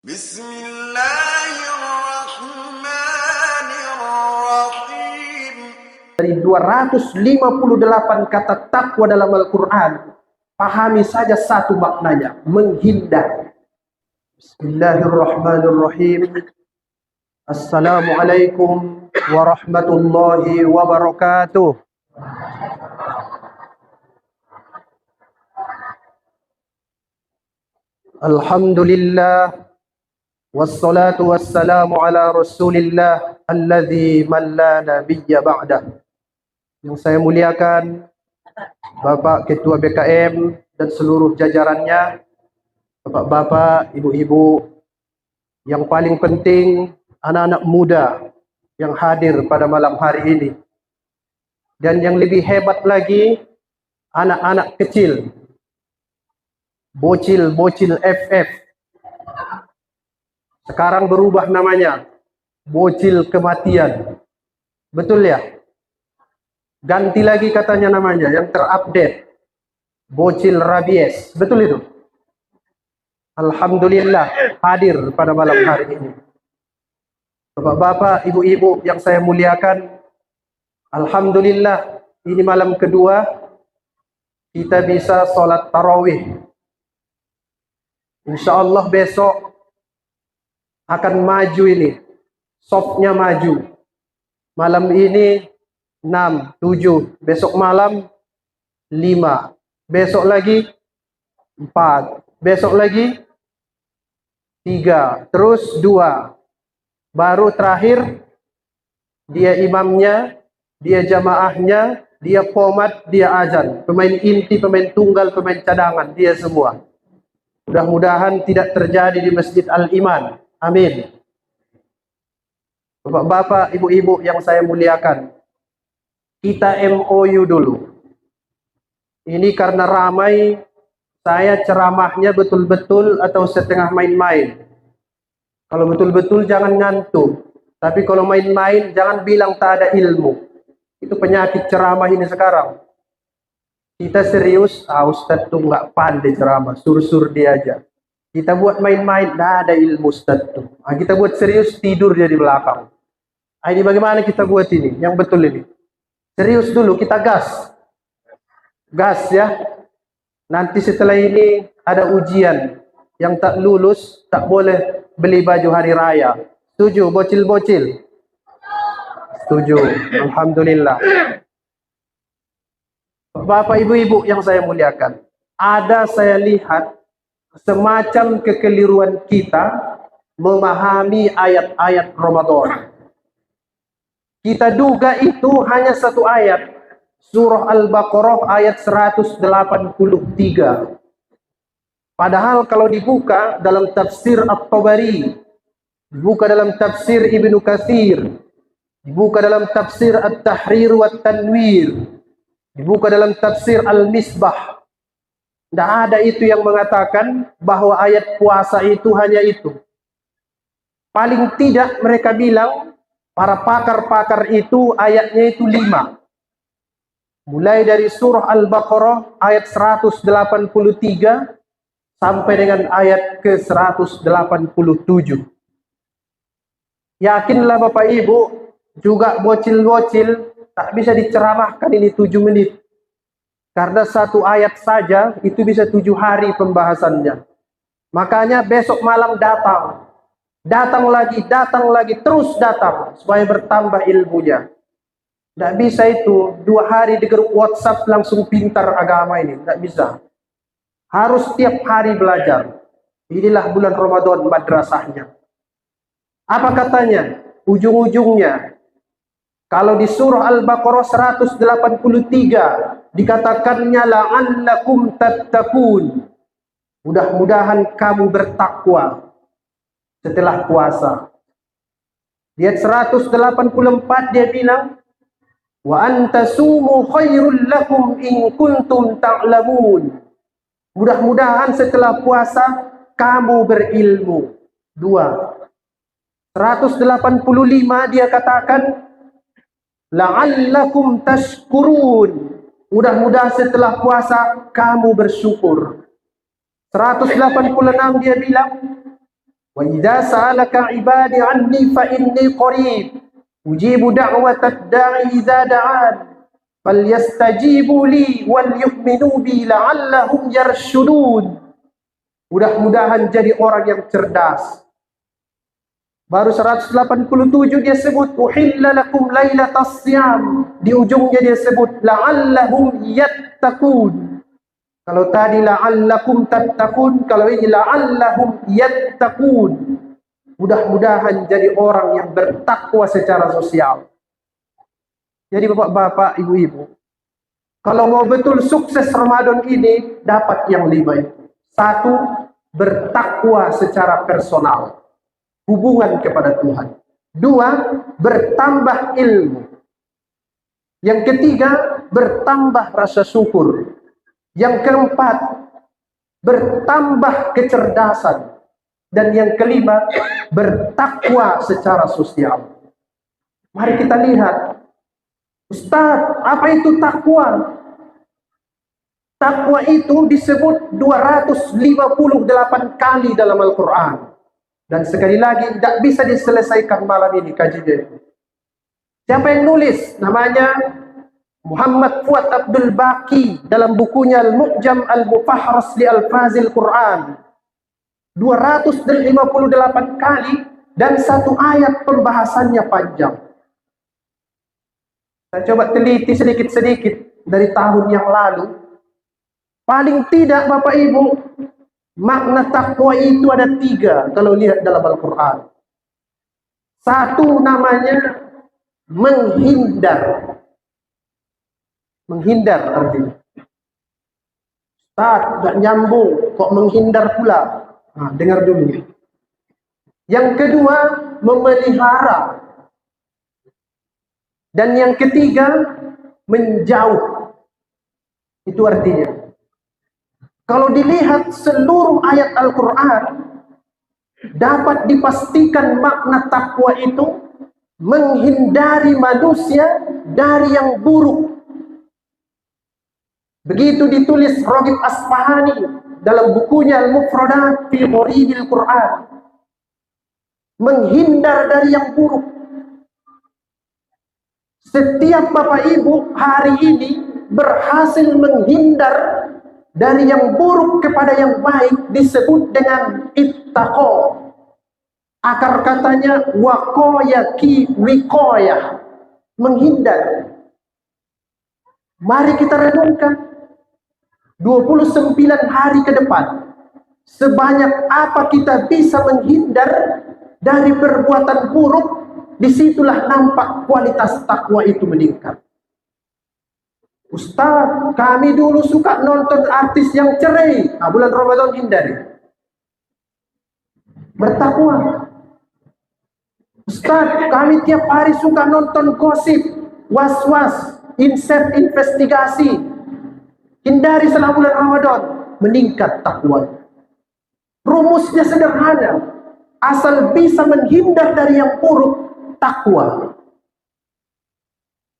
Bismillahirrahmanirrahim. Dari 258 kata takwa dalam Al-Quran, pahami saja satu maknanya, menghindar. Bismillahirrahmanirrahim. Assalamualaikum warahmatullahi wabarakatuh. Alhamdulillah, wassalatu wassalamu ala rasulillah alladzi man la nabiyya ba'dah. Yang saya muliakan Bapak Ketua BKM dan seluruh jajarannya, Bapak-bapak, ibu-ibu, yang paling penting anak-anak muda yang hadir pada malam hari ini. Dan yang lebih hebat lagi, anak-anak kecil, bocil-bocil FF. Sekarang berubah namanya, bocil kematian. Betul ya? Ganti lagi katanya namanya, yang terupdate, bocil rabies. Betul itu? Alhamdulillah hadir pada malam hari ini. Bapak-bapak, ibu-ibu yang saya muliakan, alhamdulillah ini malam kedua kita bisa sholat tarawih. Insyaallah besok akan maju ini, softnya maju. Malam ini 6, 7, besok malam 5, besok lagi 4, besok lagi 3, terus 2, baru terakhir dia imamnya, dia jamaahnya, dia qomat, dia azan, pemain inti, pemain tunggal, pemain cadangan, dia semua. Mudah-mudahan tidak terjadi di Masjid Al-Iman. Amin. Bapak-bapak, ibu-ibu yang saya muliakan, kita MOU dulu. Ini karena ramai, saya ceramahnya betul-betul atau setengah main-main. Kalau betul-betul jangan ngantuk. Tapi kalau main-main jangan bilang tak ada ilmu. Itu penyakit ceramah ini sekarang. Kita serius, Ustadz tuh nggak pandai ceramah, sur-sur dia aja. Kita buat main-main, nggak ada ilmu Ustadz tuh. Kita buat serius, tidur dia di belakang. Ini bagaimana kita buat ini, yang betul ini? Serius dulu, kita gas. Gas ya. Nanti setelah ini ada ujian. Yang tak lulus, tak boleh beli baju hari raya. Setuju, bocil-bocil? Setuju, alhamdulillah. Bapak, ibu-ibu yang saya muliakan, ada saya lihat semacam kekeliruan kita memahami ayat-ayat Ramadan. Kita duga itu hanya satu ayat, surah Al-Baqarah ayat 183. Padahal kalau dibuka dalam tafsir At-Tabari, dibuka dalam tafsir Ibnu Katsir, dibuka dalam tafsir At-Tahrir wa Tanwir, dibuka dalam tafsir Al-Misbah, tidak ada itu yang mengatakan bahwa ayat puasa itu hanya itu. Paling tidak mereka bilang, para pakar-pakar itu ayatnya itu 5. Mulai dari surah Al-Baqarah ayat 183 sampai dengan ayat ke 187. Yakinlah Bapak Ibu, juga bocil-bocil tak bisa diceramahkan ini 7 menit. Karena satu ayat saja itu bisa 7 hari pembahasannya. Makanya besok malam datang. Datang lagi, terus datang. Supaya bertambah ilmunya. Tidak bisa itu 2 hari di grup WhatsApp langsung pintar agama ini. Tidak bisa. Harus tiap hari belajar. Inilah bulan Ramadan madrasahnya. Apa katanya? Ujung-ujungnya, kalau di surah Al-Baqarah 183 dikatakannya la'allakum tattaqun. Mudah-mudahan kamu bertakwa setelah puasa. Di ayat 184 dia bilang, wa antasumu khairul lakum in kuntum ta'lamun. Mudah-mudahan setelah puasa kamu berilmu. 2. 185 dia katakan la'allakum tashkurun. Mudah-mudahan setelah puasa kamu bersyukur. 186 dia bilang Wa idza sa'alaka 'ibadi 'anni fa inni qarib ujibu da'watad da'i idza da'an falyastajibu li wal yu'minu bi la'allahum yarshudun. Mudah-mudahan jadi orang yang cerdas. Baru 187 dia sebut uhilla lakum lailatas siyam. Di ujungnya dia sebut la'allahum yattaqun. Kalau tadi la'allakum tattaqun, kalau ini la'allahum yattaqun. Mudah-mudahan jadi orang yang bertakwa secara sosial. Jadi bapak-bapak, ibu-ibu, kalau mau betul sukses Ramadan ini, dapat yang 5 itu. 1, bertakwa secara personal, hubungan kepada Tuhan. 2, bertambah ilmu. Yang ketiga, bertambah rasa syukur. Yang keempat, bertambah kecerdasan. Dan yang kelima, bertakwa secara sosial. Mari kita lihat, Ustaz, apa itu takwa? Takwa itu disebut 258 kali dalam Al-Quran. Dan sekali lagi, tidak bisa diselesaikan malam ini kajian. Siapa yang nulis? Namanya Muhammad Fuad Abdul Baqi dalam bukunya Al-Mu'jam Al-Mufahras li Al-Fazil Quran. 258 kali dan 1 ayat pembahasannya panjang. Saya coba teliti sedikit-sedikit dari tahun yang lalu. Paling tidak Bapak Ibu, makna takwa itu ada 3 kalau lihat dalam Al-Quran. 1 namanya menghindar. Menghindar artinya. Ustaz, gak nyambung, kok menghindar pula? Nah, dengar dulu. Yang kedua, memelihara. Dan yang ketiga, menjauh. Itu artinya. Kalau dilihat seluruh ayat Al-Quran, dapat dipastikan makna takwa itu menghindari manusia dari yang buruk. Begitu ditulis Raghib Asfahani dalam bukunya Al-Mufradat fi Gharibul Quran. Menghindar dari yang buruk. Setiap Bapak Ibu hari ini berhasil menghindar dari yang buruk kepada yang baik disebut dengan ittaqo. Akar katanya waqoya ki wikoya. Menghindar. Mari kita renungkan 29 hari ke depan, sebanyak apa kita bisa menghindar dari perbuatan buruk, disitulah nampak kualitas takwa itu meningkat. Ustaz, kami dulu suka nonton artis yang cerai. Nah, bulan Ramadan hindari. Bertakwa. Ustaz, kami tiap hari suka nonton gosip, was-was, investigasi. Hindari selama bulan Ramadan, meningkat takwa. Rumusnya sederhana, asal bisa menghindar dari yang buruk, takwa.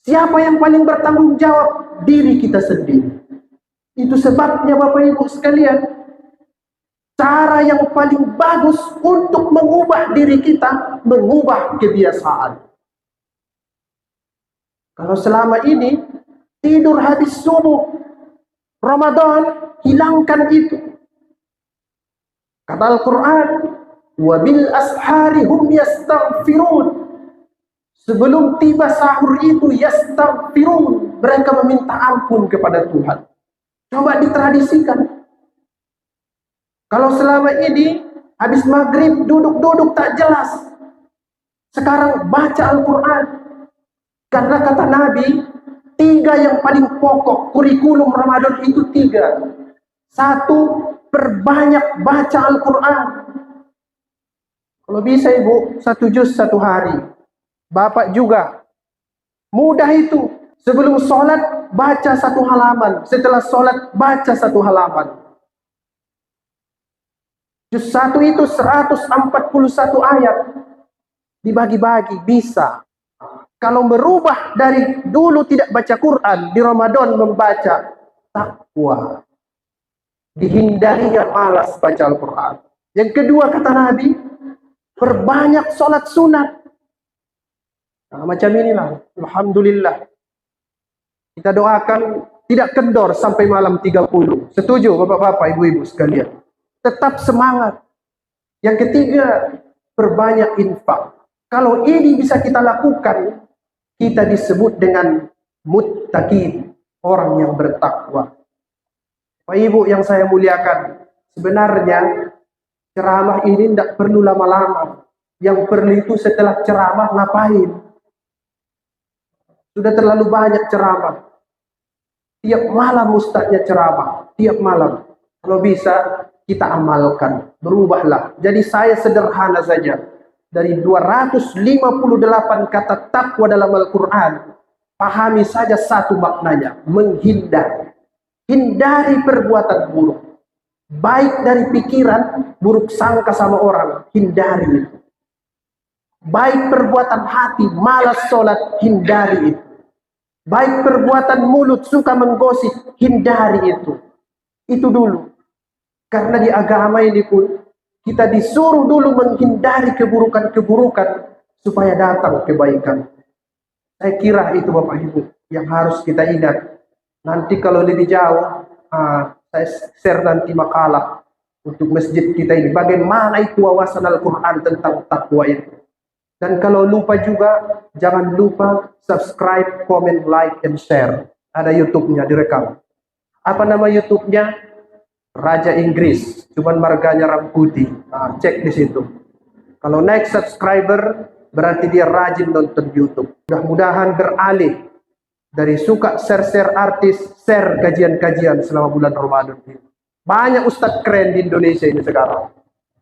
Siapa yang paling bertanggung jawab? Diri kita sendiri. Itu sebabnya Bapak Ibu sekalian, cara yang paling bagus untuk mengubah diri kita, mengubah kebiasaan. Kalau selama ini tidur habis subuh, Ramadan, hilangkan itu. Kata Al-Quran, wabil ashari hum yastaghfirun. Sebelum tiba sahur itu yastaghfirun, mereka meminta ampun kepada Tuhan. Coba ditradisikan. Kalau selama ini habis maghrib duduk-duduk tak jelas, sekarang baca Al-Quran. Karena kata Nabi, 3 yang paling pokok kurikulum Ramadan itu 3. 1, perbanyak baca Al-Quran. Kalau bisa Ibu, 1 juz 1 hari. Bapak juga. Mudah itu. Sebelum sholat, baca 1 halaman. Setelah sholat, baca 1 halaman. Juz 1 itu 141 ayat. Dibagi-bagi, bisa. Kalau berubah dari dulu tidak baca Quran, di Ramadan membaca, takwa. Dihindari yang malas baca Al-Quran. Yang kedua kata Nabi, Perbanyak sholat sunat. Nah, macam inilah. Alhamdulillah. Kita doakan tidak kendor sampai malam 30. Setuju bapak-bapak, ibu-ibu sekalian? Tetap semangat. Yang ketiga, perbanyak infak. Kalau ini bisa kita lakukan, kita disebut dengan muttaqin, orang yang bertakwa. Bapak Ibu yang saya muliakan, sebenarnya ceramah ini tidak perlu lama-lama. Yang perlu itu setelah ceramah ngapain? Sudah terlalu banyak ceramah. Tiap malam ustadznya ceramah, tiap malam. Kalau bisa kita amalkan, berubahlah. Jadi saya sederhana saja. Dari 258 kata takwa dalam Al-Quran, pahami saja satu maknanya, menghindar. Hindari perbuatan buruk. Baik dari pikiran, buruk sangka sama orang, hindari itu. Baik perbuatan hati, malas sholat, hindari itu. Baik perbuatan mulut, suka menggosip, hindari itu. Itu dulu. Karena di agama ini pun, kita disuruh dulu menghindari keburukan-keburukan, supaya datang kebaikan. Saya kira itu Bapak Ibu, yang harus kita ingat. Nanti kalau lebih jauh, saya share nanti makalah untuk masjid kita ini. Bagaimana itu wawasan Al-Quran tentang takwa itu. Dan kalau lupa juga, jangan lupa subscribe, comment, like, and share. Ada YouTube-nya direkam. Apa nama YouTube-nya? Raja Inggris. Cuman marganya rambut putih. Cek di situ. Kalau naik subscriber, berarti dia rajin nonton YouTube. Mudah-mudahan beralih dari suka share-share artis, share kajian-kajian selama bulan Ramadan ini. Banyak ustadz keren di Indonesia ini sekarang.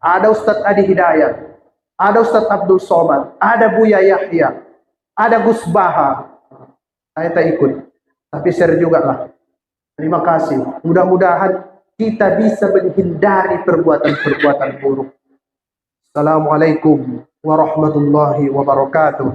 Ada Ustadz Adi Hidayat. Ada Ustadz Abdul Somad, ada Buya Yahya, ada Gus Baha. Saya tak ikut, tapi share juga lah. Terima kasih. Mudah-mudahan kita bisa menghindari perbuatan-perbuatan buruk. Assalamualaikum warahmatullahi wabarakatuh.